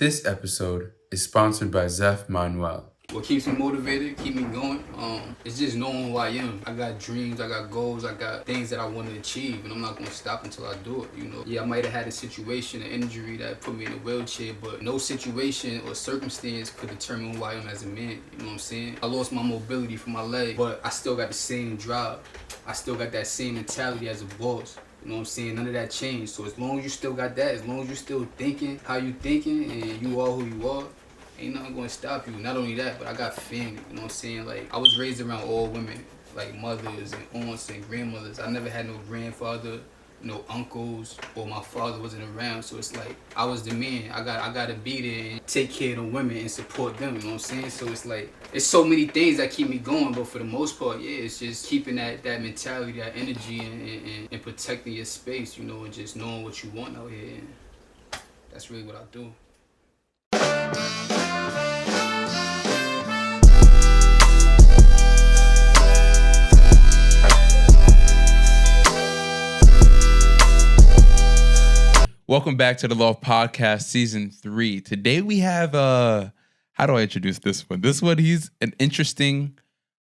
This episode is sponsored by Zeph Manuel. What keeps me motivated, keep me going, it's just knowing who I am. I got dreams, I got goals, I got things that I want to achieve, and I'm not going to stop until I do it, you know. Yeah, I might have had a situation, an injury that put me in a wheelchair, but no situation or circumstance could determine who I am as a man, you know what I'm saying? I lost my mobility from my leg, but I still got the same drive. I still got that same mentality as a boss. You know what I'm saying? None of that changed. So as long as you still got that, as long as you still thinking how you thinking and you are who you are, ain't nothing gonna stop you. Not only that, but I got family, you know what I'm saying? Like, I was raised around all women, like mothers and aunts and grandmothers. I never had no grandfather, no uncles, or my father wasn't around. So it's like, I was the man. I gotta be there and take care of the women and support them, you know what I'm saying? So it's like, it's so many things that keep me going, but for the most part, yeah, it's just keeping that mentality, that energy, and protecting your space, you know, and just knowing what you want out here. And that's really what I do. Welcome back to the Loft Podcast Season 3. Today we have, how do I introduce this one? This one, he's an interesting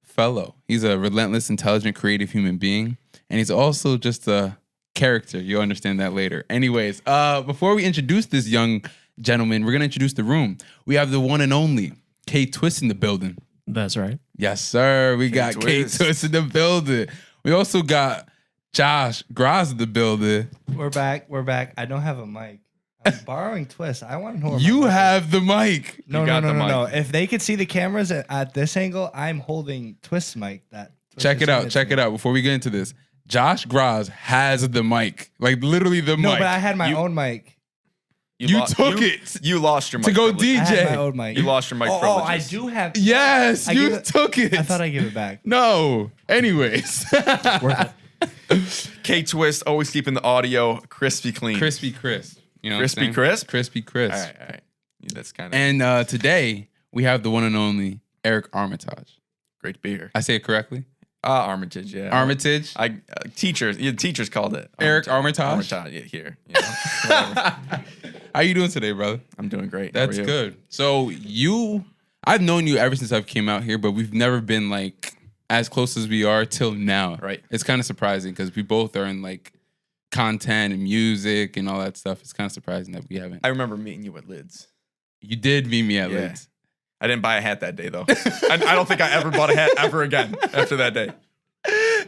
fellow. He's a relentless, intelligent, creative human being. And he's also just a character. You'll understand that later. Anyways, before we introduce this young gentleman, we're going to introduce the room. We have the one and only K Twist in the building. That's right. Yes, sir. We got K Twist in the building. We also got Josh Graz in the building. We're back. I don't have a mic. I'm borrowing Twist. I want to know. You have the mic. No. If they could see the cameras at this angle, I'm holding Twist's mic. Check it out. Before we get into this, Josh Graz has the mic. Like literally the mic. No, but I had my own mic. You took it. You lost your mic to go privilege. DJ. I had my own mic. You lost your mic Oh, privileges. I do have. Yes, you took it. I thought I'd give it back. No. Anyways. Worth it. K Twist always keeping the audio crispy clean. Crispy crisp. You know Crispy crisp? Crispy crisp. All right. Yeah, that's kind of And today we have the one and only Eric Armitage. great beer. I say it correctly? Armitage, yeah. Armitage. Teachers called it. Eric Armitage. Armitage, yeah, here. You know, How you doing today, brother? I'm doing great. That's How are you? good. So I've known you ever since I've came out here, but we've never been like as close as we are till now. Right. It's kind of surprising because we both are in like content and music and all that stuff. It's kind of surprising that we haven't. I remember meeting you at Lids. You did meet me at Yeah. Lids. I didn't buy a hat that day, though. I don't think I ever bought a hat ever again after that day.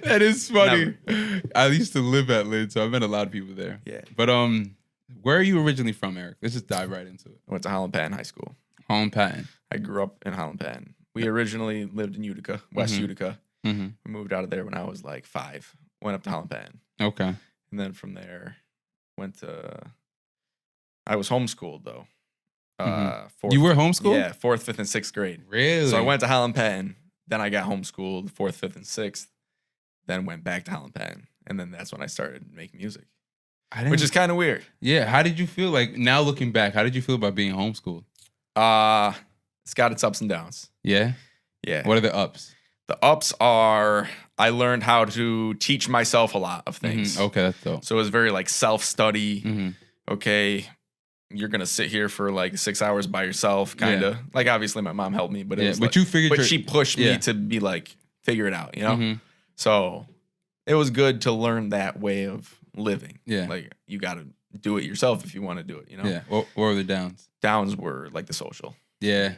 That is funny. I used to live at Lids, so I met a lot of people there. Yeah. But where are you originally from, Eric? Let's just dive right into it. I went to Holland Patton High School. Holland Patton. I grew up in Holland Patton. We originally lived in Utica, West Utica. Mm-hmm. We moved out of there when I was like 5. Went up to Holland Patton. Okay. And then from there, I was homeschooled, though. You were homeschooled? Yeah, 4th, 5th, and 6th grade. Really? So I went to Holland Patton. Then I got homeschooled 4th, 5th, and 6th. Then went back to Holland Patton. And then that's when I started making music, which is kind of weird. Yeah. How did you feel like, now looking back, how did you feel about being homeschooled? It's got its ups and downs. Yeah? Yeah. What are the ups? The ups are I learned how to teach myself a lot of things. Mm-hmm. Okay, that's dope. So it was very like self-study. Mm-hmm. Okay, you're going to sit here for like 6 hours by yourself, kind of. Yeah. Like, obviously, my mom helped me, but it was but like, you figured but she pushed me to be like, figure it out, you know? Mm-hmm. So it was good to learn that way of living. Yeah. Like, you got to do it yourself if you want to do it, you know? Yeah. What were the downs? Downs were like the social. Yeah.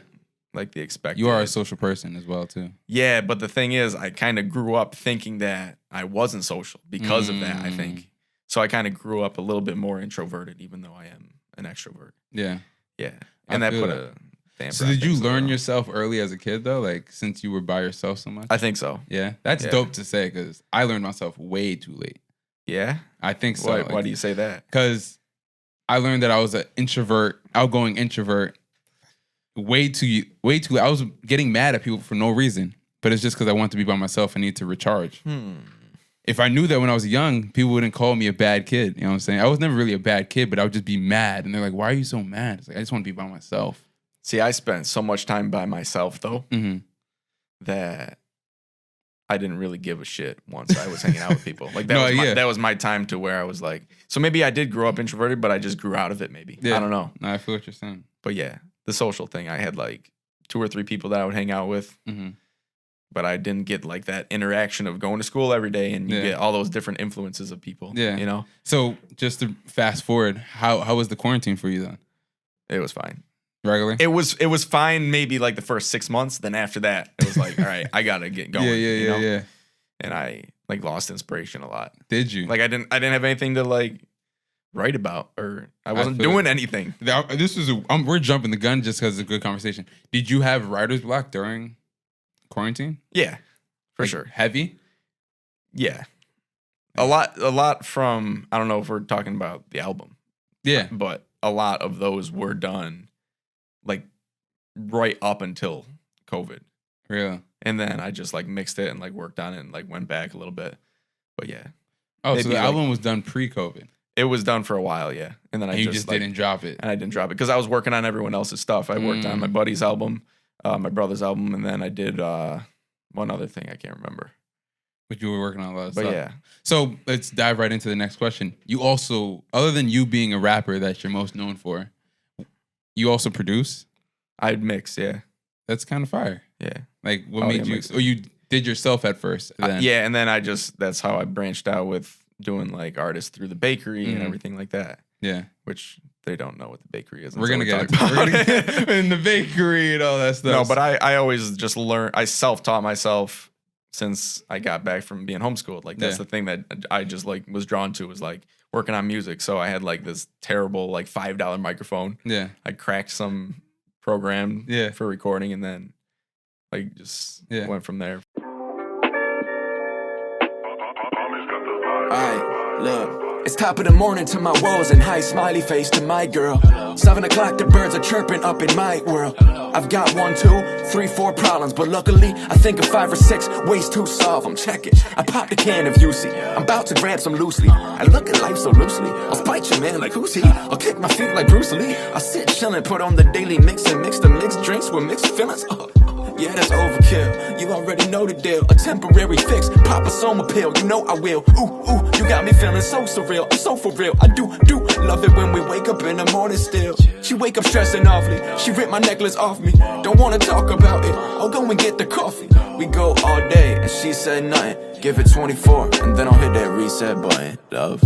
Like the expected. You are a social person as well, too. Yeah, but the thing is, I kind of grew up thinking that I wasn't social because of that, I think. So I kind of grew up a little bit more introverted, even though I am an extrovert. Yeah. Yeah. And that put a damper. So did you learn yourself early as a kid, though? Like, since you were by yourself so much? I think so. Yeah. That's dope to say, because I learned myself way too late. Yeah? I think so. Why do you say that? Because I learned that I was an outgoing introvert, way too late. I was getting mad at people for no reason, but it's just because I want to be by myself and need to recharge. If I knew that when I was young, people wouldn't call me a bad kid. You know what I'm saying? I was never really a bad kid, but I would just be mad. And they're like, why are you so mad? It's like, I just want to be by myself. See, I spent so much time by myself, though, that I didn't really give a shit once I was hanging out with people. Like that was my time to where I was like, so maybe I did grow up introverted, but I just grew out of it maybe. Yeah. I don't know. No, I feel what you're saying. But yeah, the social thing, I had like 2 or 3 people that I would hang out with. Mm-hmm. But I didn't get like that interaction of going to school every day and you get all those different influences of people. Yeah. You know? So just to fast forward, how was the quarantine for you then? It was fine. Regular? It was fine maybe like the first 6 months. Then after that, it was like, all right, I gotta get going. Yeah. And I like lost inspiration a lot. Did you? Like I didn't have anything to like write about, or I wasn't doing anything. We're jumping the gun just because it's a good conversation. Did you have writer's block during quarantine? Yeah, for like, sure. Heavy? Yeah. A lot from, I don't know if we're talking about the album. Yeah. But a lot of those were done like right up until COVID. Really? And then I just like mixed it and like worked on it and like went back a little bit. But yeah. Oh, Maybe so the album was done pre-COVID. It was done for a while, yeah. And then And I you just didn't drop it. And I didn't drop it because I was working on everyone else's stuff. I worked on my buddy's album, my brother's album, and then I did one other thing I can't remember. But you were working on a lot of But stuff. yeah. So let's dive right into the next question. You also, other than you being a rapper that you're most known for, you also produce? I'd mix, yeah. That's kind of fire. Yeah. Like, what made you, or you did yourself at first? Then? Yeah, and then that's how I branched out with doing like artists through the bakery and everything like that. Yeah. Which they don't know what the bakery is. We're going to get in the bakery and all that stuff. No, but I always just I self-taught myself since I got back from being homeschooled. Like that's the thing that I just like was drawn to, was like working on music. So I had like this terrible like $5 microphone. Yeah. I cracked some program for recording and then like just went from there. Alright, look. It's top of the morning to my woes and high smiley face to my girl. 7 o'clock, the birds are chirping up in my world. I've got 1, 2, 3, 4 problems, but luckily I think of 5 or 6 ways to solve them. Check it. I popped a can of UC. I'm about to grab some loosely. I look at life so loosely. I'll spite your man like who's he? I'll kick my feet like Bruce Lee. I'll sit chillin', put on the daily mix and mix the mixed drinks with mixed feelings. Yeah, that's overkill. You already know the deal. A temporary fix, pop a soma pill. You know I will. Ooh, you got me feeling so surreal. I'm so for real. I do love it when we wake up in the morning still. She wake up stressing awfully. She ripped my necklace off me. Don't wanna talk about it. I'll go and get the coffee. We go all day and she said nothing. Give it 24 and then I'll hit that reset button. Love.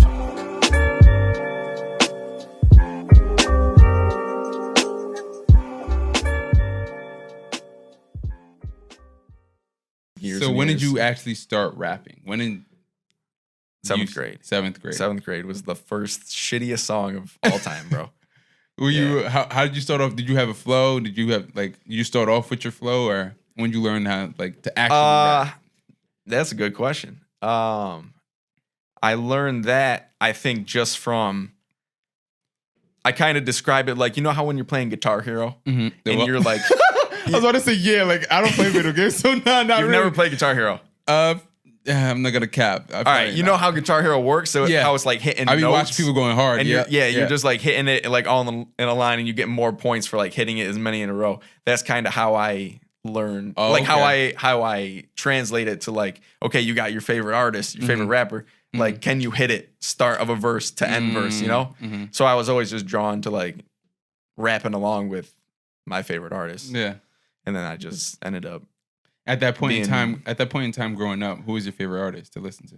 So when did you actually start rapping? When in 7th grade. 7th grade. 7th grade was the first shittiest song of all time, bro. Were you? How did you start off? Did you have a flow? Did you have like? Did you start off with your flow, or when did you learn how like to actually rap? That's a good question. I learned that I think just from. I kind of describe it like, you know how when you're playing Guitar Hero and you're like. I was about to say, yeah, like I don't play video games, so not You've really. never played Guitar Hero? I'm not gonna cap. All right, you know how Guitar Hero works? So how it's like hitting I be notes. watching people going hard. And you're just like hitting it like all in a line and you get more points for like hitting it as many in a row. That's kind of how I learned, how I translate it to like, okay, you got your favorite artist, your favorite rapper. Like, can you hit it start of a verse to end verse, you know? So I was always just drawn to like rapping along with my favorite artist. Yeah. And then I just ended up at that point in time growing up, who was your favorite artist to listen to?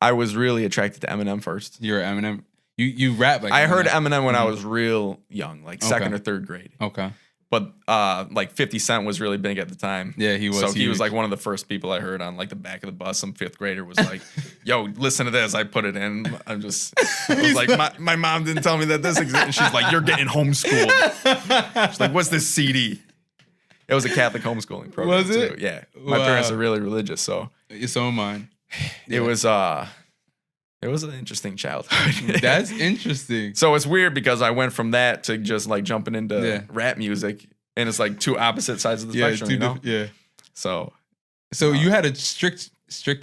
I was really attracted to Eminem first. You're Eminem. You rap like I heard Eminem when I was real young, like 2nd or 3rd grade. Okay. But like 50 Cent was really big at the time. Yeah, he was. So he was like one of the first people I heard on like the back of the bus. Some 5th grader was like, "Yo, listen to this." I put it in. I was like, my mom didn't tell me that this existed. And she's like, "You're getting homeschooled." She's like, "What's this CD?" It was a Catholic homeschooling program. Was it? Too. Yeah. My parents are really religious, so so am mine. It was an interesting childhood. That's interesting. So it's weird because I went from that to just like jumping into rap music, and it's like 2 opposite sides of the spectrum, you know? Yeah. So you had a strict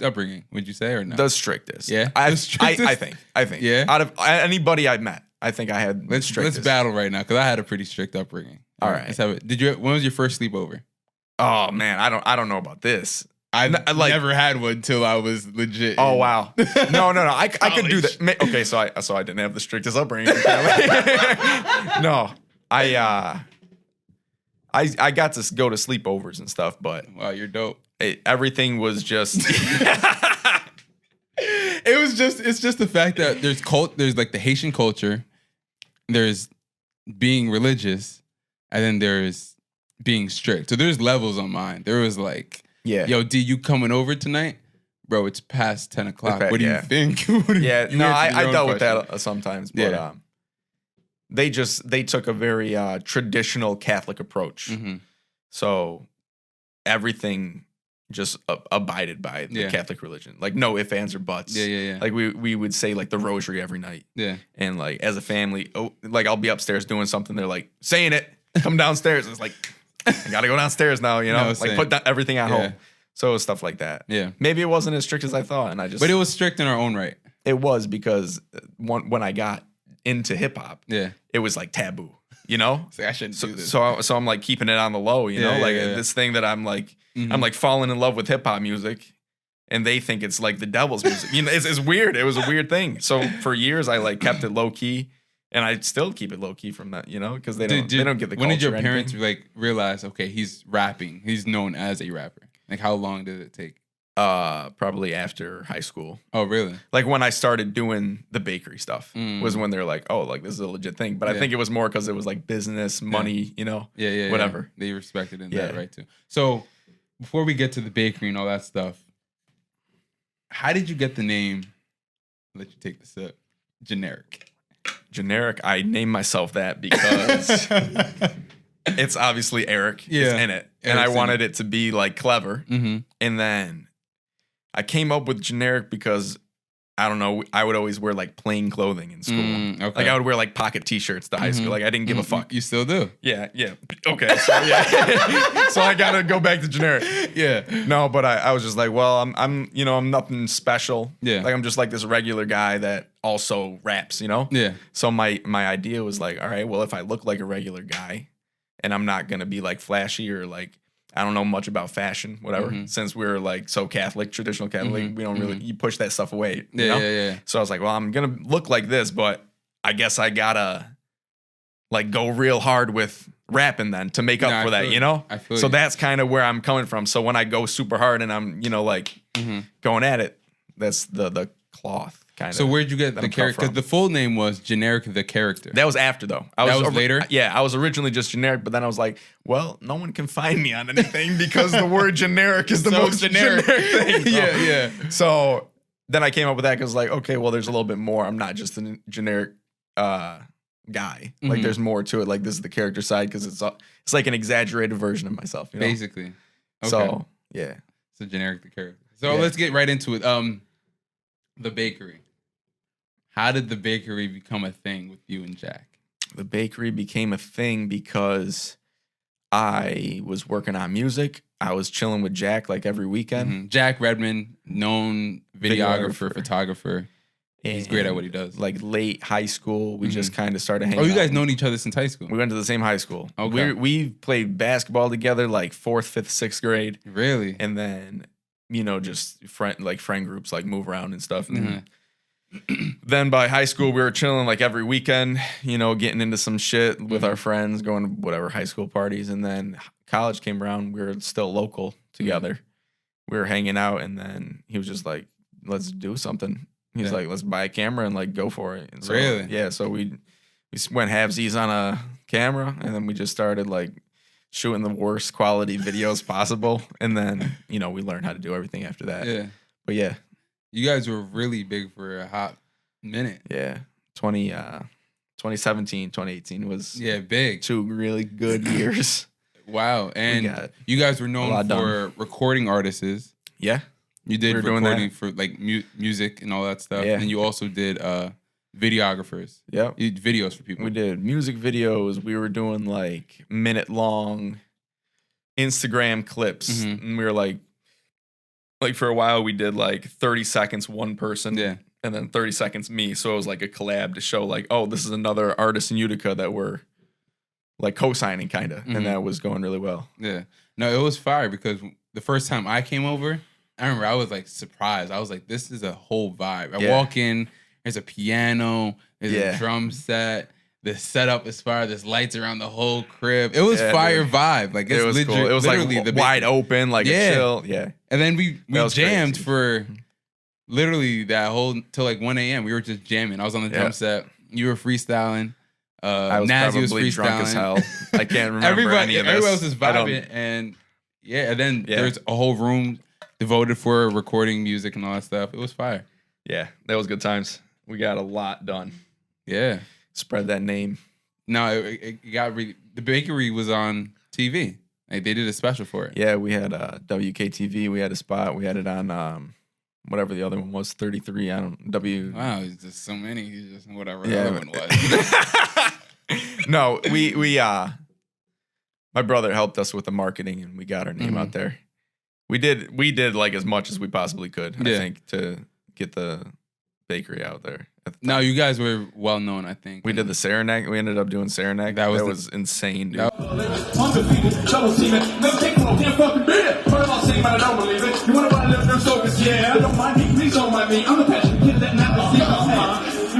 upbringing, would you say, or no? The strictest. Yeah. I think. Yeah. Out of anybody I've met, I think I had the strictest. Let's battle right now because I had a pretty strict upbringing. All right. Let's have it. When was your first sleepover? Oh man, I don't know about this. I never had one till I was legit. Oh wow. No. I could do that. Okay, so I didn't have the strictest upbringing. No, I got to go to sleepovers and stuff, but Wow, you're dope. Everything was just. It's just the fact that there's like the Haitian culture, there's being religious, and then there's being strict. So there's levels on mine. There was like, yo, D, you coming over tonight? Bro, it's past 10 o'clock. What do you think? I dealt with that sometimes, but they took a very traditional Catholic approach. Mm-hmm. So everything just abided by the Catholic religion. Like no ifs, ands, or buts. Yeah. Like we would say like the rosary every night. Yeah. And like as a family, like I'll be upstairs doing something. They're like, saying it, come downstairs. It's like, I gotta go downstairs now, you know? Like put everything at home. So it was stuff like that. Yeah. Maybe it wasn't as strict as I thought. But it was strict in our own right. It was because when I got into hip hop, it was like taboo, you know? So I shouldn't do this. So I'm like keeping it on the low, you know? This thing that I'm like, I'm like falling in love with hip hop music, and they think it's like the devil's music. You know, it's weird. It was a weird thing. So for years I like kept it low key, and I still keep it low key from that, you know, because they don't get the culture. When did your parents like realize, okay, he's rapping, he's known as a rapper? Like how long did it take? Probably after high school. Oh, really? Like when I started doing the bakery stuff was when they're like, oh, like this is a legit thing. But I think it was more because it was like business, money, you know, whatever. They respected in that right too. So before we get to the bakery and all that stuff, how did you get the name? I'll let you take the sip. Generic. I named myself that because it's obviously Eric is in it. And I wanted it to be like clever. Mm-hmm. And then I came up with generic because I don't know, I would always wear like plain clothing in school. Okay. Like I would wear like pocket t-shirts to high school. Like I didn't give a fuck. You still do? Yeah. Okay. So yeah. So I gotta go back to generic. Yeah. No, but I was just like, well, I'm nothing special. Yeah. Like I'm just like this regular guy that also raps, you know? Yeah. So my idea was like, all right, well, if I look like a regular guy and I'm not gonna be like flashy or like I don't know much about fashion, whatever. Since we're like so Catholic, traditional Catholic, we don't really you push that stuff away. You know? Yeah. So I was like, well, I'm gonna look like this, but I guess I gotta like go real hard with rapping then to make up for that, you know? I feel so you. that's kind of where I'm coming from. So when I go super hard and I'm, like going at it, that's the cloth kind of. So where'd you get the character? Because the full name was Generic the Character. That was after though. That was later? Yeah, I was originally just generic, but then I was like, well, no one can find me on anything because the word generic is the most generic thing. Yeah. So then I came up with that because like, okay, well, there's a little bit more. I'm not just a generic guy. Like there's more to it. Like this is the character side because it's like an exaggerated version of myself. You know? Basically. Okay. So yeah. So Generic the Character. So let's get right into it. The bakery. How did the bakery become a thing with you and Jack? The bakery became a thing because I was working on music. I was chilling with Jack like every weekend. Jack Redmond, known videographer, photographer. He's great at what he does. Like late high school, we just kind of started hanging out. Oh, you guys known each other since high school? We went to the same high school. Okay. We played basketball together like 4th, 5th, 6th grade. Really? And then, just friend groups like move around and stuff. And then by high school, we were chilling like every weekend, getting into some shit with our friends, going to whatever high school parties. And then college came around. We were still local together. We were hanging out. And then he was just like, let's do something. He's like, let's buy a camera and like go for it. And so, really? Yeah. So we went halvesies on a camera, and then we just started like shooting the worst quality videos possible. And then, we learned how to do everything after that. Yeah. But yeah. You guys were really big for a hot minute. Yeah. 2017, 2018 was big. 2 really good years. Wow. And you guys were known for recording artists. Yeah. You did recording for like music and all that stuff. Yeah. And you also did videographers. Yep. You did videos for people. We did music videos. We were doing like minute-long Instagram clips. And we were like for a while we did like 30 seconds one person. Yeah. And then 30 seconds me. So it was like a collab to show like, oh, this is another artist in Utica that we're like co-signing kind of, and that was going really well. Yeah. No, it was fire because the first time I came over, I remember I was like surprised. I was like, this is a whole vibe. I walk in, there's a piano, there's a drum set. The setup is fire. There's lights around the whole crib. It was fire vibe. Like it was cool. It was literally like wide open, like a chill. Yeah. And then we jammed for literally that whole till like 1 a.m. We were just jamming. I was on the drum set. You were freestyling. I was Nazzy probably was drunk as hell. I can't remember any of this. Everybody else is vibing, and then there's a whole room devoted for recording music and all that stuff. It was fire. Yeah, that was good times. We got a lot done. Yeah. Spread that name. No, it got the bakery was on TV. Like they did a special for it. Yeah, we had WKTV. We had a spot. We had it on whatever the other one was, 33. Wow, it's just so many. It's just whatever the other one was. No, we my brother helped us with the marketing, and we got our name out there. We did like as much as we possibly could. I think to get the bakery out there. No, you guys were well known, I think. We did the Saranac. We ended up doing Saranac. That was insane, dude. You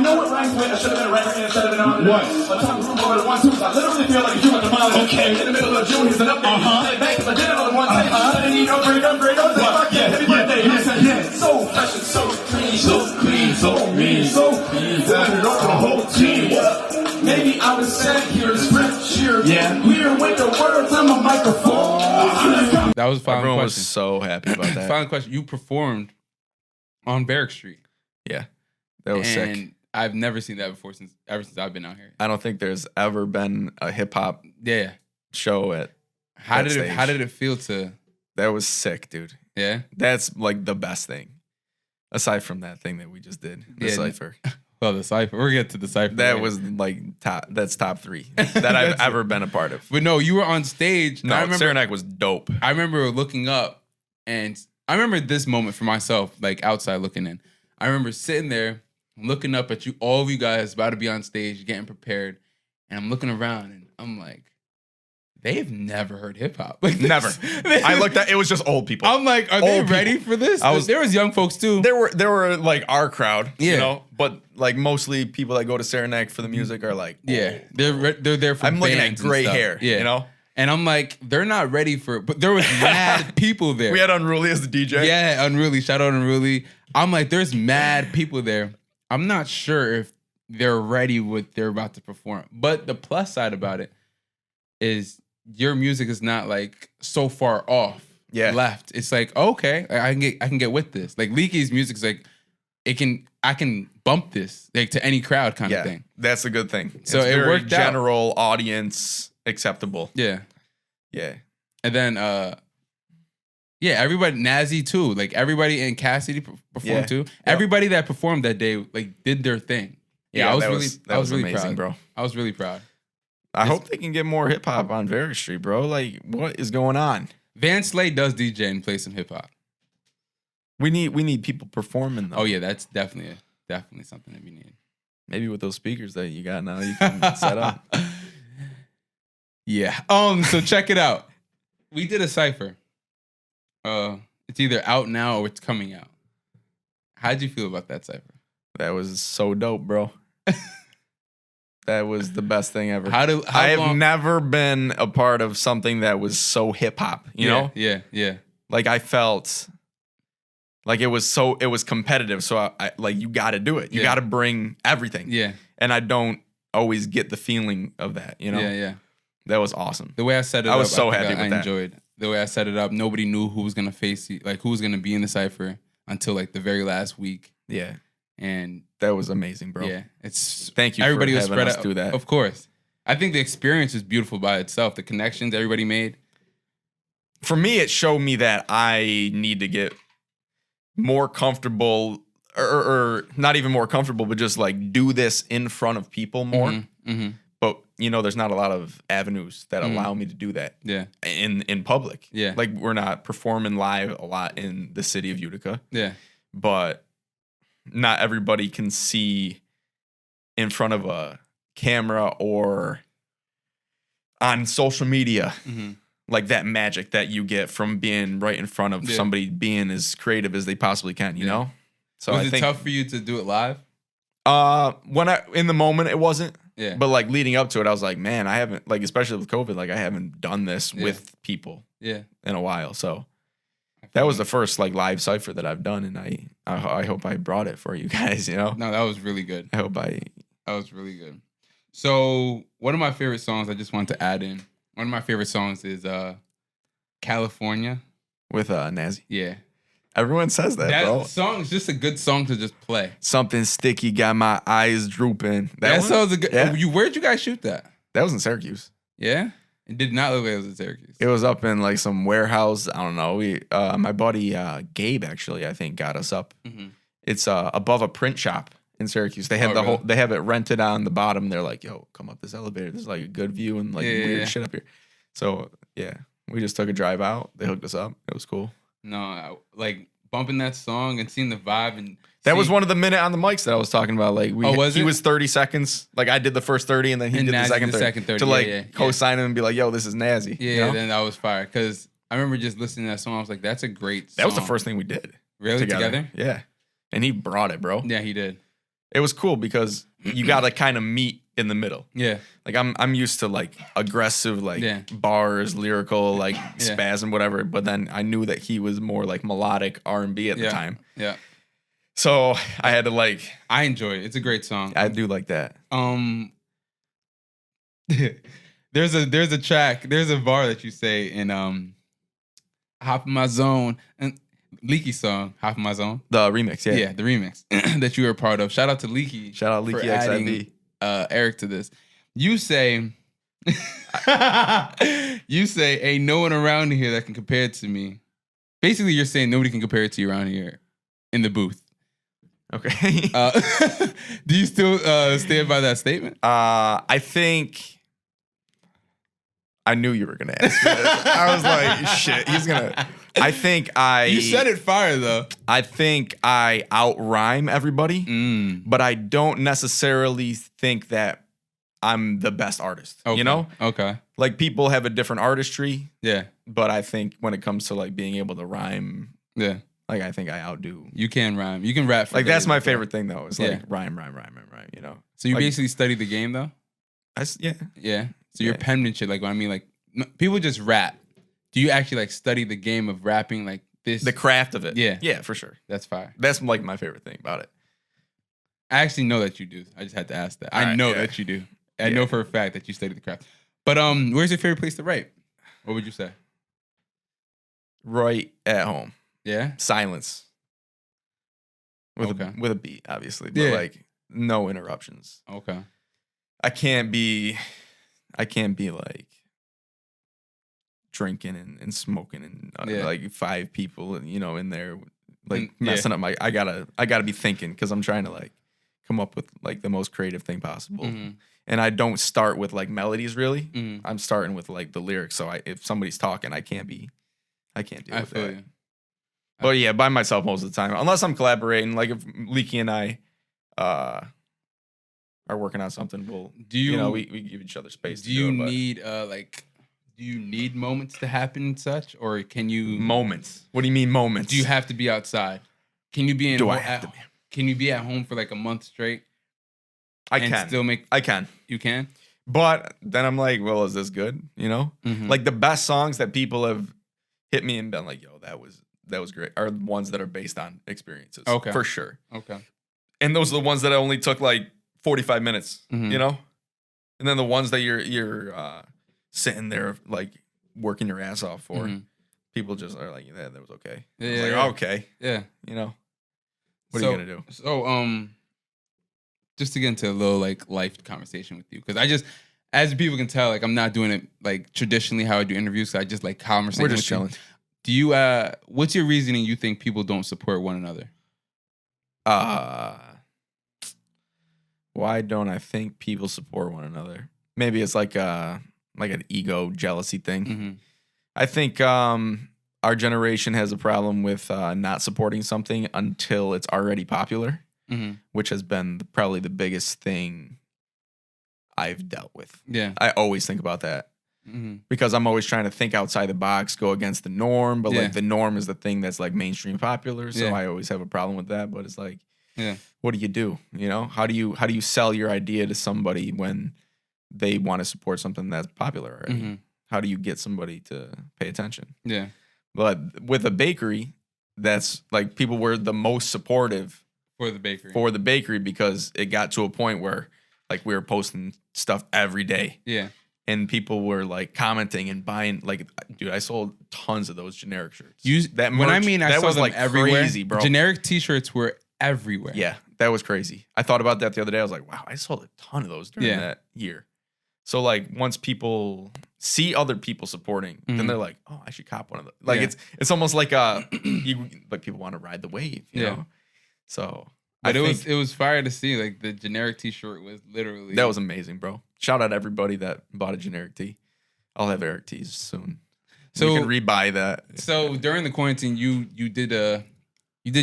know what rhymes with? I should have been a rapper and instead of an artist. What? By the time the room over the 1 2, I literally feel like you at the mile. Okay. In the middle of June, he's an update. Back because I did it on the 1 take. I didn't need no upgrade. I was like, fuck yeah, happy birthday. Yeah. So fresh and so clean, so mean. Turn it over the whole team. Maybe I was sat here script cheer. Yeah. Clear with the words on my microphone. That was a final Everyone question. was so happy about that. Final question. You performed on Barrack Street. Yeah. That was sick. And I've never seen that before ever since I've been out here. I don't think there's ever been a hip hop show at How did it feel to? That was sick, dude. Yeah. That's like the best thing. Aside from that thing that we just did, the cipher. Well, the cipher. We'll get to the cipher. That was like top 3 that I've ever been a part of. But no, you were on stage. No, Saranac was dope. I remember looking up, and I remember this moment for myself, like outside looking in. I remember sitting there, looking up at you, all of you guys about to be on stage, getting prepared, and I'm looking around, and I'm like, they've never heard hip hop. Like never. I looked at it was just old people. I'm like, are they ready for this? There was young folks too. There were like our crowd, you know, but like mostly people that go to Saranac for the music are like, they're there for. I'm looking at bands gray and stuff. hair, you know. And I'm like, they're not ready for it. But there was mad people there. We had Unruly as the DJ. Yeah, Unruly. Shout out Unruly. I'm like, there's mad people there. I'm not sure if they're ready what they're about to perform. But the plus side about it is your music is not like so far off left. It's like, okay, I can get with this. Like Leaky's music is like I can bump this like to any crowd kind of thing. That's a good thing. So it's it very worked out. General audience acceptable. Yeah. Yeah. And then everybody, Nazzy too. Like everybody and Cassidy performed too. Yep. Everybody that performed that day like did their thing. Yeah, I was really amazing, proud, bro. I was really proud. I hope they can get more hip hop on Barrack Street, bro. Like, what is going on? Van Slade does DJ and play some hip hop. We need people performing though. Oh yeah, that's definitely something that we need. Maybe with those speakers that you got now, you can set up. Yeah. So check it out. We did a cipher. It's either out now or it's coming out. How'd you feel about that cipher? That was so dope, bro. That was the best thing ever. I have never been a part of something that was so hip hop, you know? Yeah. Like I felt like it was competitive. So I like, you got to do it. You got to bring everything. Yeah. And I don't always get the feeling of that, you know? Yeah. That was awesome. The way I set it up, I was so happy with that. I enjoyed the way I set it up. Nobody knew who was gonna face you, like who was gonna be in the cipher until like the very last week. Yeah. And that was amazing, bro. Yeah. Thank you everybody for was having spread us out. Do that. Of course. I think the experience is beautiful by itself. The connections everybody made. For me, it showed me that I need to get more comfortable or not even more comfortable, but just like do this in front of people more. Mm-hmm. But you know, there's not a lot of avenues that allow me to do that. Yeah. In public. Yeah. Like we're not performing live a lot in the city of Utica. Yeah. But not everybody can see in front of a camera or on social media, like that magic that you get from being right in front of somebody being as creative as they possibly can, you know? So was it tough for you to do it live? In the moment it wasn't. Yeah. But like leading up to it, I was like, man, I haven't, like, especially with COVID, like I haven't done this with people in a while. So that was the first like live cipher that I've done, and I hope I brought it for you guys, you know? No, that was really good. That was really good. So one of my favorite songs I just wanted to add in. One of my favorite songs is California. With Nazzy. Yeah. Everyone says that, bro. That song is just a good song to just play. Something sticky got my eyes drooping. That song's a good. Yeah. Where'd you guys shoot that? That was in Syracuse. Yeah, it did not look like it was in Syracuse. It was up in like some warehouse. I don't know. My buddy Gabe actually, I think, got us up. It's above a print shop in Syracuse. They have whole. They have it rented on the bottom. They're like, "Yo, come up this elevator. There's like a good view and like weird shit up here." So yeah, we just took a drive out. They hooked us up. It was cool. No, like bumping that song and seeing the vibe, and that was one of the minute on the mics that I was talking about. Like, he was 30 seconds. Like I did the first 30, and then he did the second 30 to like co-sign him and be like, "Yo, this is Nazzy." Yeah, you know? Then that was fire because I remember just listening to that song. I was like, "That's a great song." That was the first thing we did. Really together? Yeah, and he brought it, bro. Yeah, he did. It was cool because you got to kind of meet in the middle. Yeah. Like I'm used to like aggressive, like bars, lyrical, like spasm, whatever. But then I knew that he was more like melodic R&B at the time. Yeah. So I had to like. I enjoy it. It's a great song. I do like that. There's a track. There's a bar that you say in "Hop in My Zone" and Leaky song, "Hop in My Zone." The remix, yeah. Yeah, the remix that you were a part of. Shout out to Leaky. Shout out Leaky XIV. Eric to this. You say, ain't no one around here that can compare it to me. Basically, you're saying nobody can compare it to you around here in the booth. Okay. Do you still stand by that statement? I think I knew you were going to ask me this. I was like, shit, he's going to. I think You said it fire, though. I think I out-rhyme everybody, but I don't necessarily think that I'm the best artist. Okay. You know? Okay. Like, people have a different artistry. Yeah. But I think when it comes to, like, being able to rhyme, like, I think I outdo. You can rhyme. You can rap for like, that's my favorite thing, though. It's like rhyme, you know? So you like, basically study the game, though? Yeah. Yeah. So your penmanship, like, when I mean, like, people just rap. Do you actually like study the game of rapping, like this? The craft of it. Yeah. Yeah, for sure. That's fire. That's like my favorite thing about it. I actually know that you do. I just had to ask that. I know that you do. I know for a fact that you study the craft. But where's your favorite place to write? What would you say? Right at home. Yeah. Silence. With a beat, obviously. But like no interruptions. Okay. I can't be like drinking and smoking and like 5 people, you know, in there like messing up my. I gotta be thinking because I'm trying to like come up with like the most creative thing possible. And I don't start with like melodies really. I'm starting with like the lyrics. So if somebody's talking, I can't deal with that. You. But yeah, by myself most of the time, unless I'm collaborating. Like if Leaky and I are working on something, we give each other space. Do you need moments to happen and such, or can you moments? What do you mean moments? Do you have to be outside? Can you be Can you be at home for like a month straight? I can. You can. But then I'm like, well, is this good? You know, like the best songs that people have hit me and been like, yo, that was great, are the ones that are based on experiences. Okay, for sure. Okay, and those are the ones that only took like 45 minutes. You know, and then the ones that you're sitting there like working your ass off for, people just are like, yeah, that was okay. Okay, yeah, you know, what are you gonna do? So just to get into a little like life conversation with you, because I just, as people can tell, like I'm not doing it like traditionally how I do interviews. So I just like conversation. We're just chilling. Do you what's your reasoning you think people don't support one another? Why don't I think people support one another? Maybe it's like an ego jealousy thing. I think our generation has a problem with not supporting something until it's already popular, which has been probably the biggest thing I've dealt with. Yeah, I always think about that. because I'm always trying to think outside the box, go against the norm. But like the norm is the thing that's like mainstream popular. So I always have a problem with that. But it's like, what do you do? You know, how do you sell your idea to somebody when they want to support something that's popular already? How do you get somebody to pay attention? Yeah. But with a bakery, that's like people were the most supportive for the bakery because it got to a point where like we were posting stuff every day. Yeah. And people were like commenting and buying, like, dude, I sold tons of those generic shirts. I saw them like everywhere. Crazy, bro. Generic t-shirts were everywhere. Yeah, that was crazy. I thought about that the other day. I was like, wow, I sold a ton of those during that year. So like once people see other people supporting, then they're like, oh, I should cop one of those. Like it's almost like like people want to ride the wave, you know? So but it was fire to see. Like the generic t-shirt was literally that was amazing, bro. Shout out everybody that bought a generic tee. I'll have Eric tees soon. So you can rebuy that. So during the quarantine, you did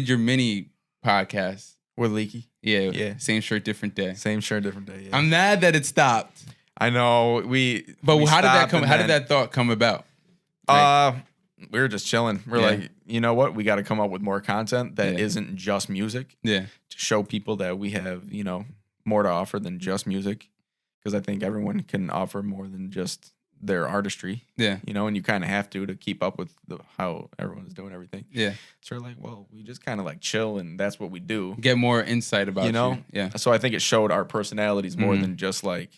your mini podcast with Leaky. Yeah. Same shirt, different day. Same shirt, different day. Yeah. I'm mad that it stopped. I know But how did that come? How did that thought come about? We were just chilling. We're like, you know what? We got to come up with more content that isn't just music. Yeah. To show people that we have, you know, more to offer than just music. Because I think everyone can offer more than just their artistry. Yeah. You know, and you kind of have to keep up with how everyone's doing everything. Yeah. So we're like, well, we just kind of like chill and that's what we do. Get more insight about you. Yeah. So I think it showed our personalities more than just like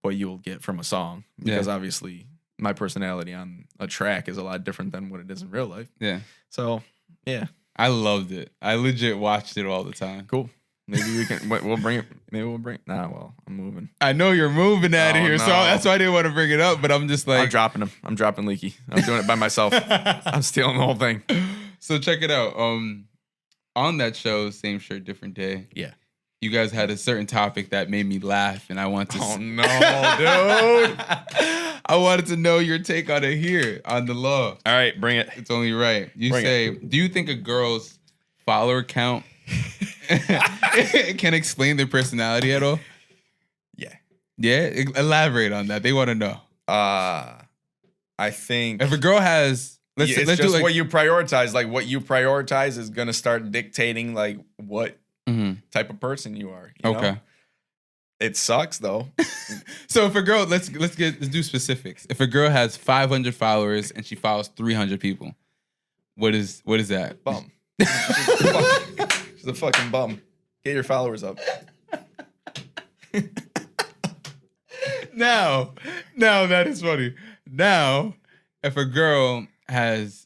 what you'll get from a song. Because obviously my personality on a track is a lot different than what it is in real life. Yeah. So, yeah. I loved it. I legit watched it all the time. Cool. Maybe we can. We'll bring it. Maybe we'll bring. Nah, well, I'm moving. I know you're moving out of here, so that's why I didn't want to bring it up. But I'm just like, I'm dropping him. I'm dropping Leaky. I'm doing it by myself. I'm stealing the whole thing. So check it out. On that show, Same Shirt, Different Day. Yeah. You guys had a certain topic that made me laugh, and I want to. Oh no, dude! I wanted to know your take on it here on the law. All right, bring it. It's only right. You say, do you think a girl's follower count can explain their personality at all? Yeah. Yeah? Elaborate on that. They want to know. I think if a girl has let's just do like, what you prioritize. Like what you prioritize is gonna start dictating like what type of person you are. You know? It sucks though. So if a girl, let's do specifics. If a girl has 500 followers and she follows 300 people, what is that? Bum. She's a fucking bum. Get your followers up. Now that is funny. Now, if a girl has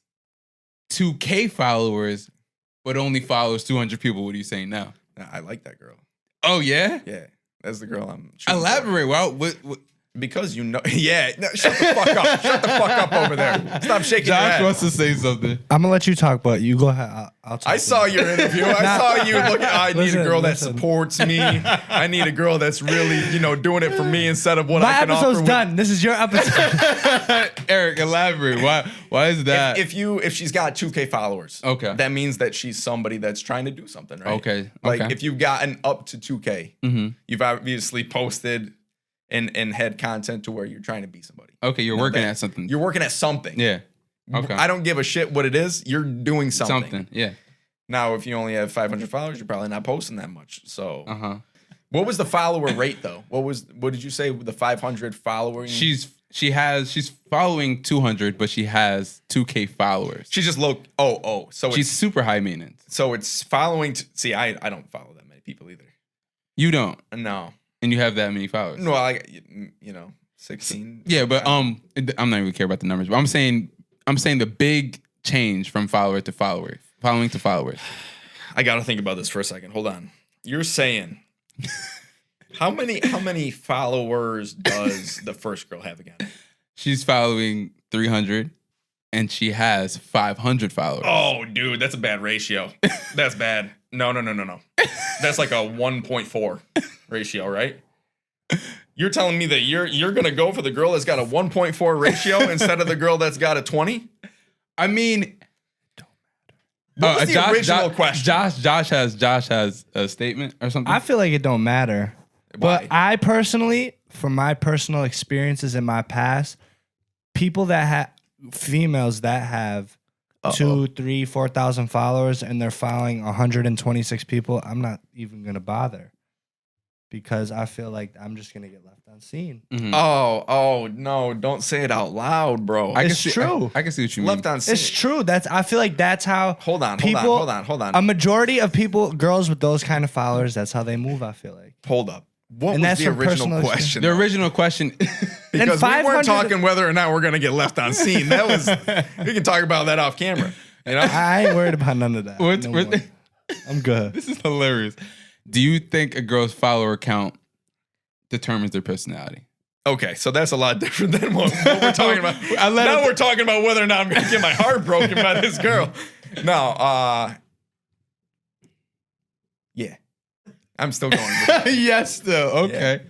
2K followers but only follows 200 people, what are you saying now? I like that girl. Oh yeah? Yeah. That's the girl I'm elaborate. Well, what? Because you know, yeah. No, shut the fuck up. Shut the fuck up over there. Stop shaking your head. Josh wants to say something. I'm gonna let you talk, but you go ahead. I'll talk. I saw your interview. I saw you look. I need a girl that supports me. I need a girl that's really, doing it for me instead of what I can offer. My episode's done. This is your episode. Eric, elaborate. Why is that? If she's got 2K followers, okay, that means that she's somebody that's trying to do something, right? Okay. Like if you've gotten up to 2K, you've obviously posted and had content to where you're trying to be somebody. Okay, you're working at something. You're working at something. Yeah. Okay. I don't give a shit what it is. You're doing something. Something, yeah. Now, if you only have 500 followers, you're probably not posting that much. So, what was the follower rate though? What did you say with the 500 following? She's following 200, but she has 2K followers. She just so she's super high maintenance. So it's following. See, I don't follow that many people either. You don't? No. And you have that many followers? No, 16. Yeah, but I'm not even care about the numbers. But I'm saying the big change from following to followers. I got to think about this for a second. Hold on. You're saying how many followers does the first girl have again? She's following 300 and she has 500 followers. Oh, dude, that's a bad ratio. That's bad. No. That's like a 1.4 ratio, right? You're telling me that you're gonna go for the girl that's got a 1.4 ratio instead of the girl that's got a 20? I mean, what was the original question? Josh has a statement or something. I feel like it don't matter. Why? But I personally, from my personal experiences in my past, people that have females that have 2,000, 3,000, 4,000 followers and they're following 126 people, I'm not even gonna bother because I feel like I'm just gonna get left unseen. Mhm. Oh no! Don't say it out loud, bro. It's true. I can see what you mean. Left on scene. It's true. I feel like that's how. Hold on. A majority of people, girls with those kind of followers, that's how they move. I feel like. Hold up. What And was that's the from original personal question? The though? original question. Because we weren't 500 talking whether or not we're gonna get left on scene. That was we can talk about that off camera. You know? I ain't worried about none of that. What's- No what- more. I'm good. This is hilarious. Do you think a girl's follower count determines their personality? Okay, so that's a lot different than what we're talking about. it- We're talking about whether or not I'm gonna get my heart broken by this girl. No, yeah. I'm still going with it. Yes, still. Okay.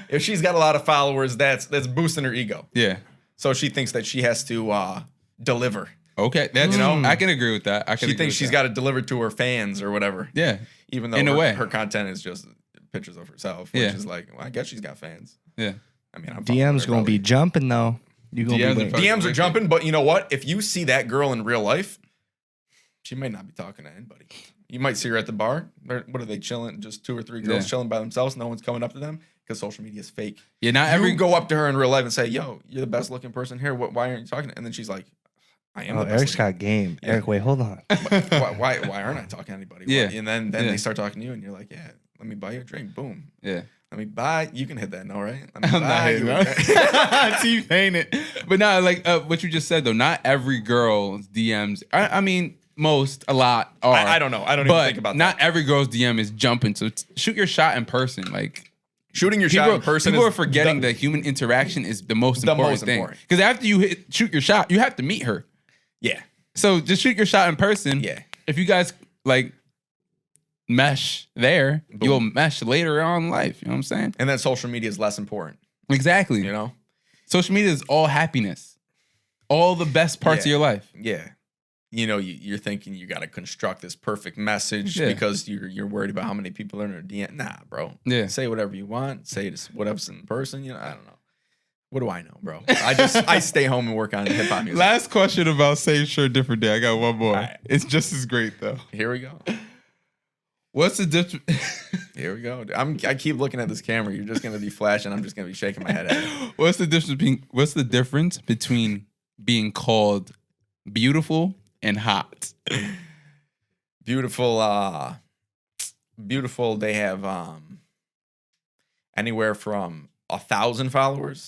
If she's got a lot of followers, that's boosting her ego. Yeah. So she thinks that she has to deliver. Okay. That's, I can agree with that. She thinks she's got to deliver to her fans or whatever. Yeah. Even though In a way. her content is just pictures of herself, which Yeah. is like, well, I guess she's got fans. Yeah. I mean, I'm following DM's her, gonna probably. be jumping though. You gonna DMs be are waiting. DMs are jumping, but you know what? If you see that girl in real life, she might not be talking to anybody. You might see her at the bar. What are they chilling? Just 2 or 3 girls Yeah. chilling by themselves. No one's coming up to them because social media is fake. Yeah. Not every You go up to her in real life and say, "Yo, you're the best looking person here. Why aren't you talking?" And then she's like, "I am." Oh, the best Eric's got game. Yeah. Eric, wait, hold on. why aren't I talking to anybody? Yeah. And then Yeah. they start talking to you, and you're like, "Yeah, let me buy you a drink." Boom. Yeah. Let me buy. You can hit that, no, right? Let me I'm not buy hating, you no. a drink. T-Pain it. But no, like what you just said though, not every girl's DMs. I mean, a lot are. I don't know. I don't but even think about not that. every girl's DM is jumping. So shoot your shot in person. Like Shooting your shot in person. people is are forgetting the- that human interaction is the most The important most thing. important. Because after you shoot your shot, you have to meet her. Yeah. So just shoot your shot in person. Yeah. If you guys like mesh there, Boom. you'll mesh later on in life. You know what I'm saying? And then social media is less important. Exactly. You know. Social media is all happiness, all the best parts of Yeah. your life. Yeah. You know, you're thinking you got to construct this perfect message Yeah. because you're worried about how many people are in your DM. Nah, bro. Yeah. Say whatever you want. Say this whatever's in person. You know, I don't know. What do I know, bro? I stay home and work on hip hop music. Last question about same shirt, different day. I got one more. All right. It's just as great though. Here we go. What's the difference? Here we go. I keep looking at this camera. You're just gonna be flashing. I'm just gonna be shaking my head at it. What's the difference between being called beautiful and hot? Beautiful. Beautiful. They have anywhere from 1,000 followers.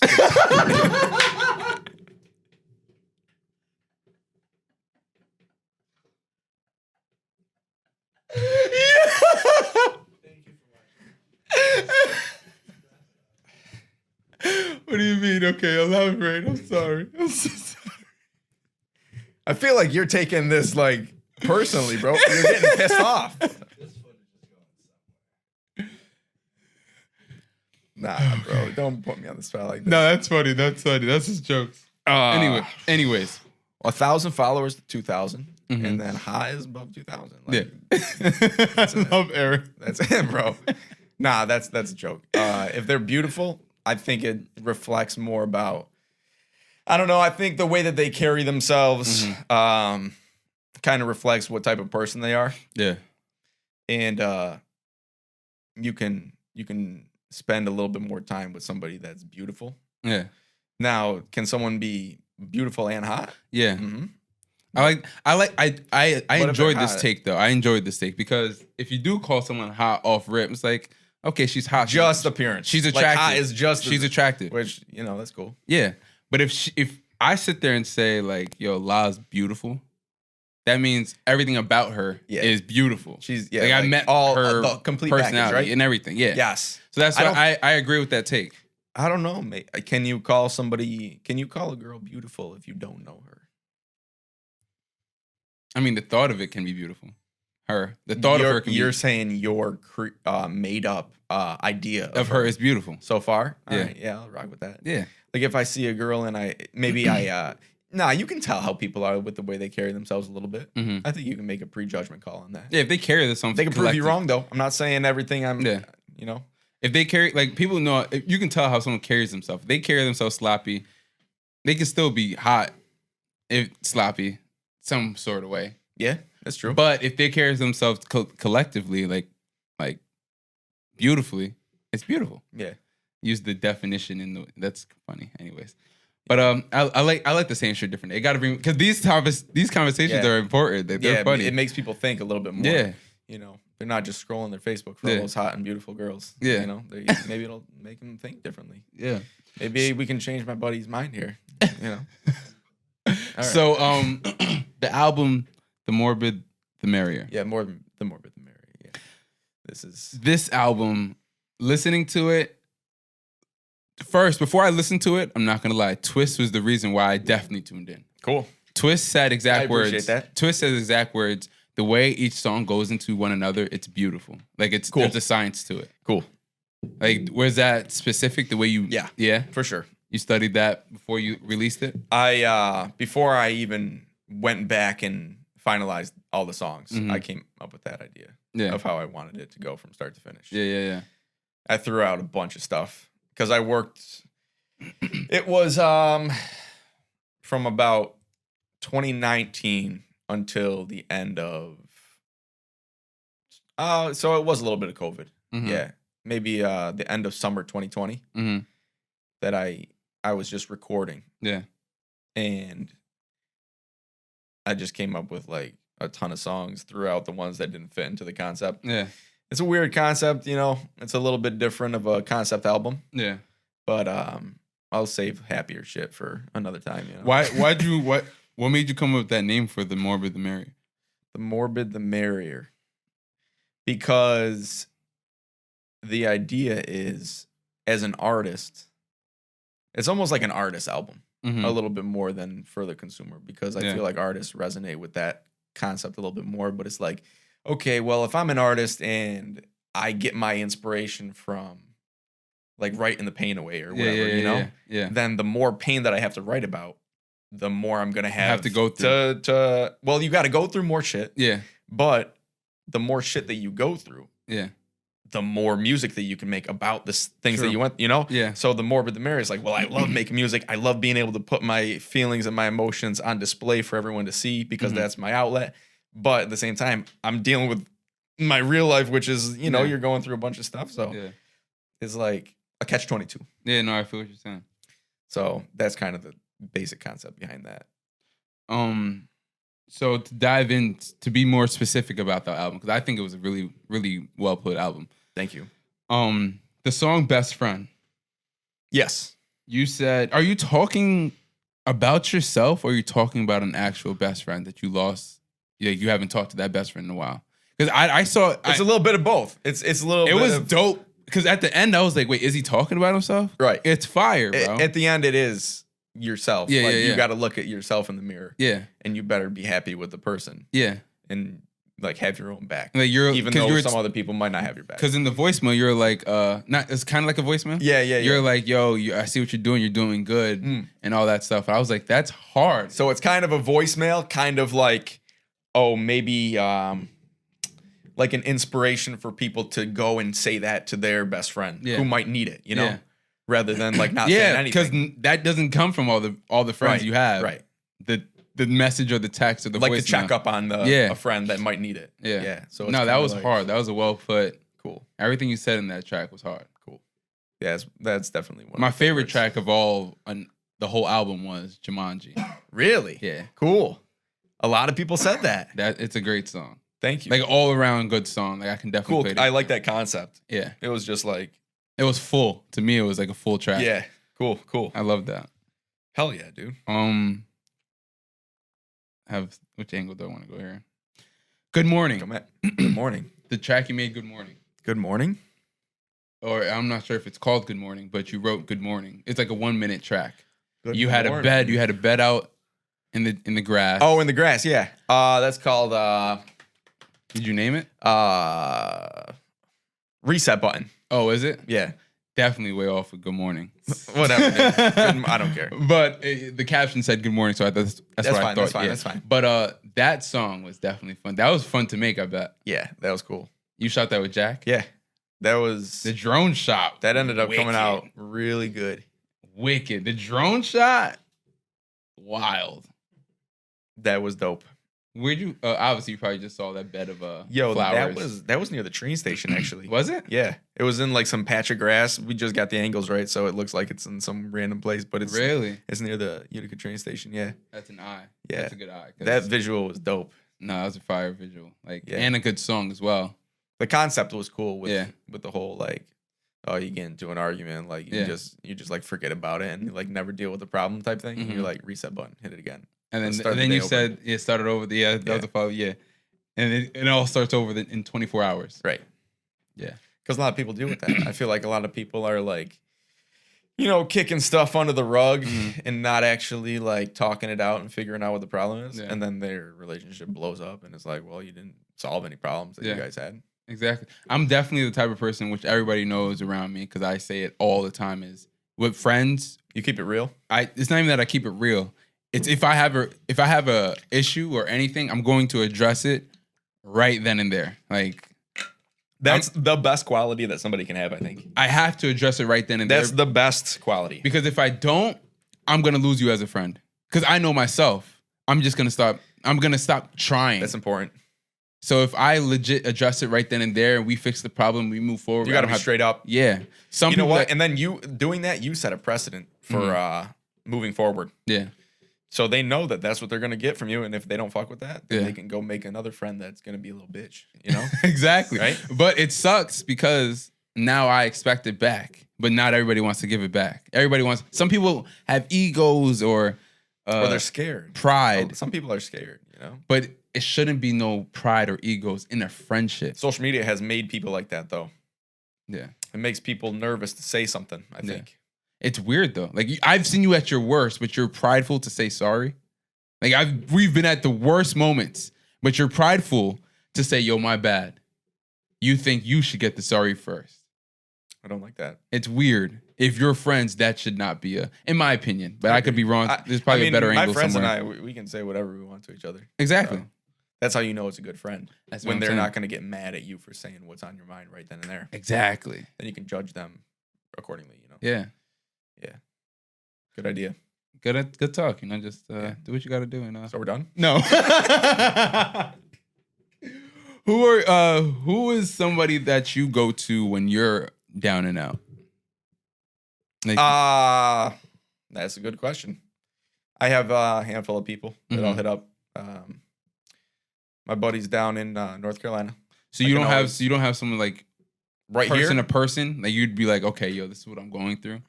What do you mean? Okay, elaborate. I'm sorry. I'm so sorry. I feel like you're taking this like personally, bro. You're getting pissed off. Nah, bro. Don't put me on the spot like that. No, that's funny. That's funny. That's just jokes. Anyways. 1,000 followers to 2,000, Mhm. and then high is above 2,000. Yeah. Like, I love Eric. that's it, bro. Nah, that's a joke. If they're beautiful, I think it reflects more about. I don't know. I think the way that they carry themselves kind of reflects what type of person they are, Yeah. and you can spend a little bit more time with somebody that's beautiful. Yeah. Now, can someone be beautiful and hot? Yeah. Mm-hmm. I they're enjoyed this hot? take though. I enjoyed this take because if you do call someone hot off rip, it's like, okay, she's hot. Just appearance. She's Like, attractive. hot is just She's attractive. which that's cool. Yeah. But if I sit there and say like, yo, La's beautiful, that means everything about her Yeah. is beautiful. She's like I met all her the complete package, personality right? and everything. Yeah. Yes. So that's why I agree with that take. I don't know, mate. Can you call a girl beautiful if you don't know her? I mean, the thought of it can be beautiful. The thought of her can You're be saying your made up idea of her is beautiful. so far. All Yeah. right, yeah, I'll rock with that. Yeah. Like if I see a girl and you can tell how people are with the way they carry themselves a little bit. Mhm. I think you can make a prejudgment call on that. Yeah, if they carry this on They can prove you wrong though. I'm not saying everything Yeah. you know. If they carry, like people know, you can tell how someone carries themselves. If they carry themselves sloppy, they can still be hot, if sloppy, some sort of way. Yeah, that's true. But if they carry themselves collectively, like beautifully, it's beautiful. Yeah. Use the definition that's funny, anyways. But I like the same shit different. It got to bring because these conversations are important. They're funny. It makes people think a little bit more. Yeah. You know, they're not just scrolling their Facebook for all those hot and beautiful girls. Yeah. You know, maybe it'll make them think differently. Yeah. Maybe we can change my buddy's mind here. You know. Right. So the album, The Morbid, The Merrier. Yeah, the morbid, the merrier. Yeah. This album, listening to it. First, before I listened to it, I'm not gonna lie. Twist was the reason why I definitely tuned in. Cool. Twist said exact words. I appreciate that. Twist says exact words. The way each song goes into one another, it's beautiful. Like it's cool. There's a science to it. Cool. Like, was that specific? The way you? Yeah, for sure. You studied that before you released it. Before I even went back and finalized all the songs, I came up with that idea of how I wanted it to go from start to finish. Yeah. I threw out a bunch of stuff. Because I worked, it was from about 2019 until the end of, so it was a little bit of COVID. Yeah, maybe the end of summer 2020 that I was just recording. Yeah. And I just came up with like a ton of songs throughout the ones that didn't fit into the concept. Yeah. It's a weird concept, you know. It's a little bit different of a concept album. Yeah. But I'll save happier shit for another time, you know. What made you come up with that name for The Morbid, The Merrier? The Morbid, The Merrier. Because the idea is, as an artist, it's almost like an artist album. A little bit more than for the consumer. Because I feel like artists resonate with that concept a little bit more. But it's like, okay, well, if I'm an artist and I get my inspiration from like writing the pain away or whatever, you know, then the more pain that I have to write about, the more I'm gonna have to go through. Well, you got to go through more shit. Yeah, but the more shit that you go through, the more music that you can make about this things that you went, you know. Yeah. So the Morbid, the Merrier is like, well, I love making music. I love being able to put my feelings and my emotions on display for everyone to see because that's my outlet. But at the same time, I'm dealing with my real life, which is, you know, you're going through a bunch of stuff. So it's like a catch-22. Yeah, no, I feel what you're saying. So that's kind of the basic concept behind that. So to dive in, to be more specific about the album, because I think it was a really, really well put album. Thank you. The song Best Friend. Yes. You said, are you talking about yourself or are you talking about an actual best friend that you lost? Yeah, you haven't talked to that best friend in a while. Because I saw it's a little bit of both. It's a little. It was dope. Because at the end I was like, wait, is he talking about himself? Right. It's fire, bro. At the end, it is yourself. Yeah, You got to look at yourself in the mirror. Yeah. And you better be happy with the person. Yeah. And like have your own back. Like even though some other people might not have your back. Because in the voicemail, you're like, it's kind of like a voicemail. Yeah. You're like, yo, I see what you're doing good, and all that stuff. I was like, that's hard. So it's kind of a voicemail, kind of like, maybe like an inspiration for people to go and say that to their best friend who might need it, you know, rather than like not saying anything. Because that doesn't come from all the friends you have. Right. The message or the text or the like voicemail. to check up on a friend that might need it. Yeah. So no, that was hard. That was a well put. Cool. Everything you said in that track was hard. Cool. Yeah, that's definitely one. My favorite track of all the whole album was Jumanji. Really? Yeah. Cool. A lot of people said that. It's a great song. Thank you. Like all around good song. Like I can definitely play it. I like that concept. Yeah. It was just like it was full. To me, it was like a full track. Yeah. Cool. I love that. Hell yeah, dude. Which angle do I want to go here? Good Morning. Good Morning. The track you made, Good Morning. Good Morning? Or I'm not sure if it's called Good Morning, but you wrote Good Morning. It's like a 1 minute track. You had a bed out in the grass. Oh, in the grass, yeah. That's called did you name it? Reset Button. Oh, is it? Yeah. Definitely way off with Good Morning. Whatever. I don't care. But the caption said Good Morning, so that's what I thought. That's fine. But that song was definitely fun. That was fun to make, I bet. Yeah, that was cool. You shot that with Jack? Yeah. That was the drone shot. That ended up coming out really good. Wicked. The drone shot Wild. That was dope. Where'd you? Obviously, you probably just saw that bed of flowers. That was near the train station actually. Was it? Yeah, it was in like some patch of grass. We just got the angles right, so it looks like it's in some random place, but it's near the Utica train station. Yeah, that's an eye. Yeah, that's a good eye. That visual was dope. No, that was a fire visual. And a good song as well. The concept was cool with the whole you get into an argument, you just like forget about it and you like never deal with the problem type thing. And you're like reset button, hit it again. And then you said it started over that was the follow, and it all starts over in 24 hours. Right. Yeah. Because a lot of people deal with that. I feel like a lot of people are like, kicking stuff under the rug and not actually like talking it out and figuring out what the problem is. Yeah. And then their relationship blows up and it's like, well, you didn't solve any problems that you guys had. Exactly. I'm definitely the type of person which everybody knows around me because I say it all the time is with friends. You keep it real? It's not even that I keep it real. It's if I have a issue or anything, I'm going to address it right then and there. Like that's the best quality that somebody can have, I think. I have to address it right then and there. That's the best quality. Because if I don't, I'm gonna lose you as a friend. Because I know myself. I'm gonna stop trying. That's important. So if I legit address it right then and there and we fix the problem, we move forward. You gotta be straight up. Yeah. You know what? And then you doing that, you set a precedent for moving forward. Yeah. So they know that that's what they're gonna get from you, and if they don't fuck with that, then they can go make another friend that's gonna be a little bitch, Exactly. Right? But it sucks because now I expect it back, but not everybody wants to give it back. Some people have egos or they're scared. Pride. Some people are scared, But it shouldn't be no pride or egos in a friendship. Social media has made people like that, though. Yeah. It makes people nervous to say something, I think. It's weird though. Like I've seen you at your worst, but you're prideful to say sorry. We've been at the worst moments, but you're prideful to say, "Yo, my bad." You think you should get the sorry first. I don't like that. It's weird. If you're friends, that should not be in my opinion. But I could be wrong. There's probably a better angle somewhere. My friends and I, we can say whatever we want to each other. Exactly. That's how you know it's a good friend. That's when they're not going to get mad at you for saying what's on your mind right then and there. Exactly. Then you can judge them accordingly. Yeah. Yeah. Good idea. Good talk. Just do what you got to do. So we're done? No. Who is somebody that you go to when you're down and out? That's a good question. I have a handful of people that I'll hit up. My buddy's down in North Carolina. So you don't have someone like right here, person to person, like you'd be like, okay, yo, this is what I'm going through.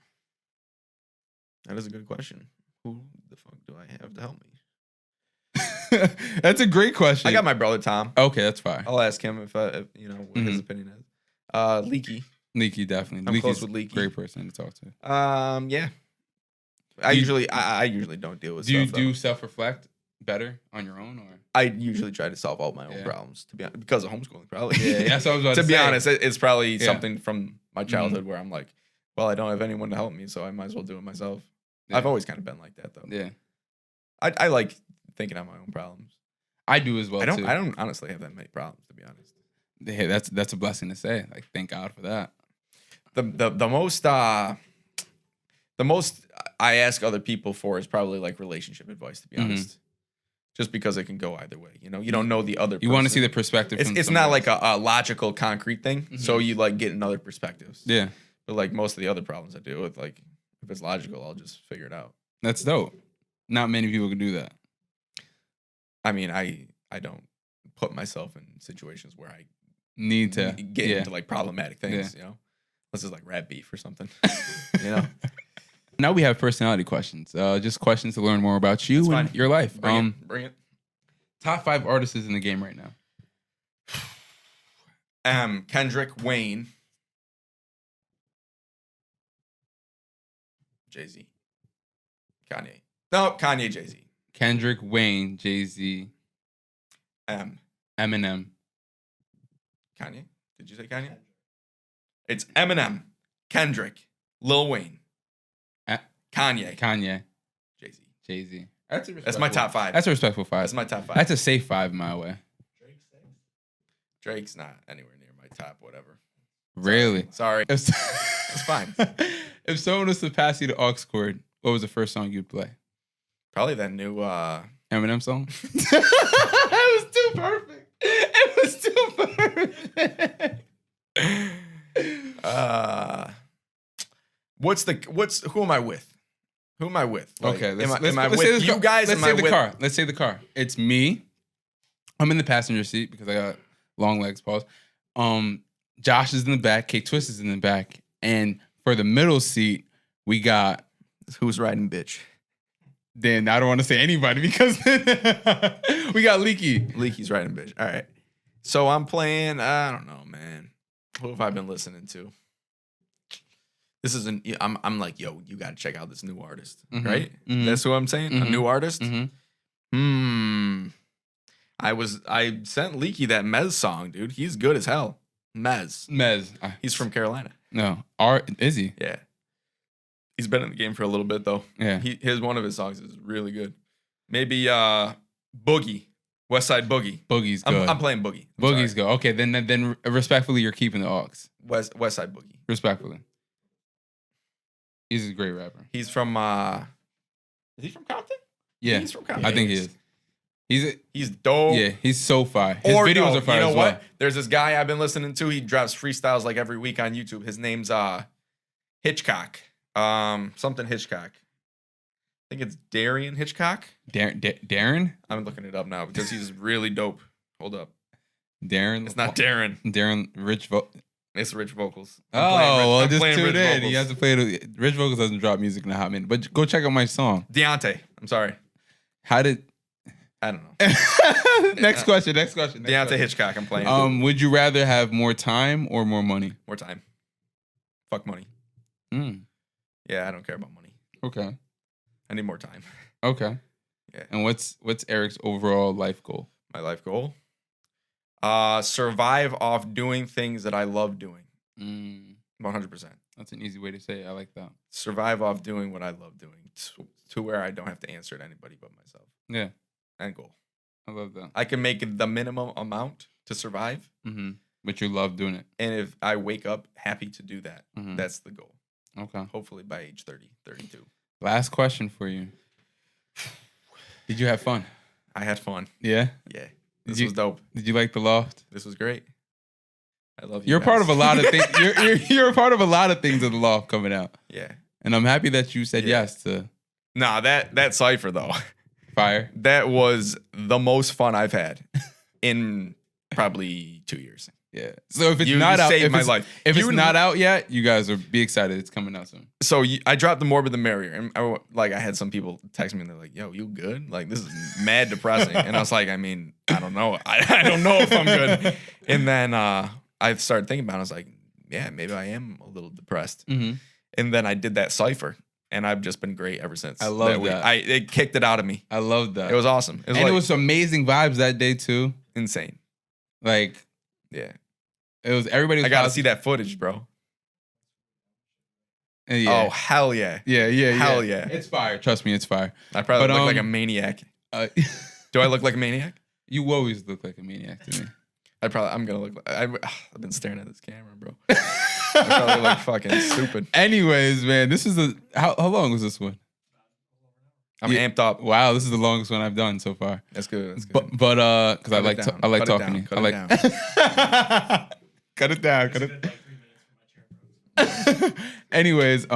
That is a good question. Who the fuck do I have to help me? That's a great question. I got my brother Tom. Okay, that's fine. I'll ask him if what his opinion is. Leaky, definitely. I'm close with Leaky. Great person to talk to. Yeah. I usually don't deal with. Do you do self-reflect better on your own, or? I usually try to solve all my own problems, to be honest, because of homeschooling, probably. Yeah, that's what I was about to say. To be honest, it's probably something from my childhood where I'm like, well, I don't have anyone to help me, so I might as well do it myself. Yeah. I've always kind of been like that, though. Yeah. I like thinking on my own problems. I do as well, too. I don't honestly have that many problems, to be honest. Hey, that's a blessing to say. Like, thank God for that. The most I ask other people for is probably like relationship advice, to be honest. Just because it can go either way, you don't know the other person. You want to see the perspective. It's not like a logical, concrete thing. So you like get another perspectives. Yeah. But like most of the other problems I deal with, like if it's logical, I'll just figure it out. That's dope. Not many people can do that. I mean, I don't put myself in situations where I need to get into like problematic things, This is like rap beef or something, Now we have personality questions. Just questions to learn more about you and your life. Bring it. Top 5 artists in the game right now. Kendrick, Wayne, Jay-Z, Kanye. No, Kanye, Jay-Z. Kendrick, Wayne, Jay-Z, Eminem. Kanye? Did you say Kanye? It's Eminem, Kendrick, Lil Wayne, Kanye, Jay-Z. That's my top 5. That's a respectful 5. That's my top 5. That's a safe 5 my way. Drake's not anywhere near my top whatever. Really? Sorry. It's fine. If someone was to pass you the aux cord, what was the first song you'd play? Probably that new Eminem song. It was too perfect. It was too perfect. Who am I with? Who am I with? Like, Okay, am I with you guys? Let's say the car. Let's say the car. It's me. I'm in the passenger seat because I got long legs. Pause. Josh is in the back. K Twist is in the back, and for the middle seat, we got who's riding bitch. Then I don't want to say anybody because we got Leaky. Leaky's riding bitch. All right. So I'm playing. I don't know, man. Who have I been listening to? This is I'm like, yo, you got to check out this new artist, right? Mm-hmm. That's who I'm saying. A new artist. I sent Leaky that Mez song, dude. He's good as hell. Mez. He's from Carolina. No, is he? Yeah. He's been in the game for a little bit though. Yeah. One of his songs is really good. Maybe Boogie, West Side Boogie. Boogie's good. I'm playing Boogie. Boogie's good. Okay, then respectfully, you're keeping the aux. West Side Boogie. Respectfully. He's a great rapper. He's from is he from Compton? Yeah. He's from Compton. I think he is. He's dope. Yeah, he's so fire. His videos are fire. You know what? Well. There's this guy I've been listening to. He drops freestyles like every week on YouTube. His name's Hitchcock. Something Hitchcock. I think it's Darian Hitchcock. Darren? I'm looking it up now because he's really dope. Hold up. Darren? It's not Darren. Darren Rich It's Rich Vocals. Just tune in. You have to play it. Rich Vocals doesn't drop music in a hot minute. But go check out my song. Deontay. I'm sorry. I don't know. Next question. Deontay Hitchcock, I'm playing. Would you rather have more time or more money? More time. Fuck money. Mm. Yeah, I don't care about money. Okay. I need more time. Okay. Yeah. And what's Eric's overall life goal? My life goal? Survive off doing things that I love doing. 100%. That's an easy way to say it. I like that. Survive off doing what I love doing to where I don't have to answer to anybody but myself. Yeah. End goal. I love that. I can make the minimum amount to survive. Mm-hmm. But you love doing it. And if I wake up happy to do that, that's the goal. Okay. Hopefully by age 30, 32. Last question for you. Did you have fun? I had fun. Yeah? Yeah. This was dope. Did you like the Loft? This was great. I love you. You're part of a lot of things. You're a part of a lot of things of the Loft coming out. Yeah. And I'm happy that you said yes to. Nah, that cipher though. Fire. That was the most fun I've had in probably 2 years. Yeah. So if it's not out, saved my life. If it's not out yet, you guys are be excited. It's coming out soon. So I dropped The Morbid the Merrier, and I had some people text me and they're like, "Yo, you good? Like this is mad depressing." And I was like, I mean, I don't know. I don't know if I'm good. And then I started thinking about it. I was like, yeah, maybe I am a little depressed. Mm-hmm. And then I did that cipher. And I've just been great ever since. I love that. It kicked it out of me. I love that. It was awesome. It was amazing vibes that day too. Insane. Like, yeah. It was everybody. I got to see that footage, bro. Yeah. Oh, hell yeah. Yeah. Hell yeah. It's fire. Trust me, it's fire. I probably look like a maniac. Do I look like a maniac? You always look like a maniac to me. I'm gonna look like I've been staring at this camera, bro. I probably look fucking stupid. Anyways, man, this is how long was this one? I'm amped up. Wow, this is the longest one I've done so far. That's good. But because I like talking to you. I like cut it down. Anyways,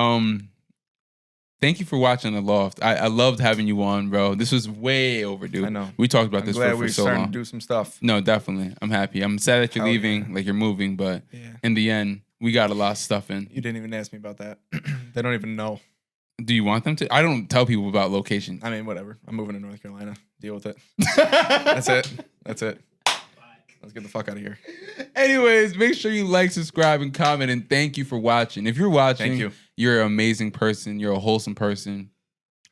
thank you for watching The Loft. I loved having you on, bro. This was way overdue. I know. We talked about this for so long. We're starting to do some stuff. No, definitely. I'm happy. I'm sad that you're leaving, like you're moving, but in the end, we got a lot of stuff in. You didn't even ask me about that. They don't even know. Do you want them to? I don't tell people about location. I mean, whatever. I'm moving to North Carolina. Deal with it. That's it. Let's get the fuck out of here. Anyways, make sure you like, subscribe, and comment. And thank you for watching. If you're watching, thank you. You're an amazing person. You're a wholesome person.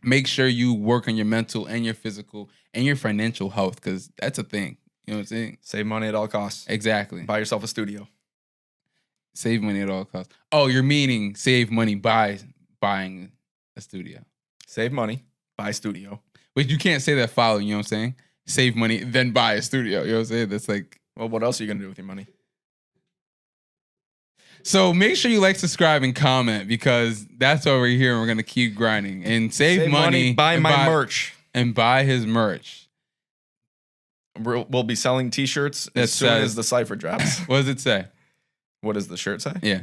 Make sure you work on your mental and your physical and your financial health, because that's a thing. You know what I'm saying? Save money at all costs. Exactly. Buy yourself a studio. Save money at all costs. Oh, you're meaning save money by buying a studio. Save money, buy a studio. But you can't say that following, you know what I'm saying? Save money, then buy a studio. You know what I'm saying? That's like... Well, what else are you going to do with your money? So make sure you like, subscribe, and comment, because that's why we're here and we're going to keep grinding. And save money. Buy my merch. and buy his merch. We'll be selling T-shirts as soon as the cipher drops. What does it say? What does the shirt say? Yeah.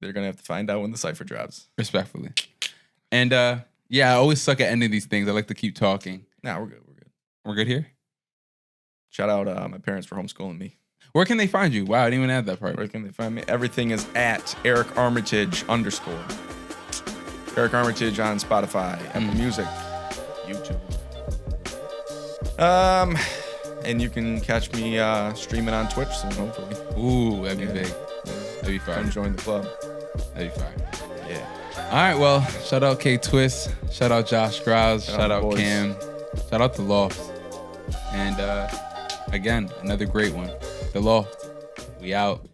They're going to have to find out when the cipher drops. Respectfully. And yeah, I always suck at ending these things. I like to keep talking. Nah, we're good. We're good here? Shout out my parents for homeschooling me. Where can they find you? Wow, I didn't even add that part. Where can they find me? Everything is at Eric Armitage _ Eric Armitage on Spotify, Apple Music, YouTube. And you can catch me streaming on Twitch soon, hopefully. Ooh, that'd be big. That'd be fire. Come join the club. That'd be fire. Yeah. All right, well, shout out K-Twist. Shout out Josh Graz. Shout out boys. Cam. Shout out the Loft. And again, another great one. The Loft. We out.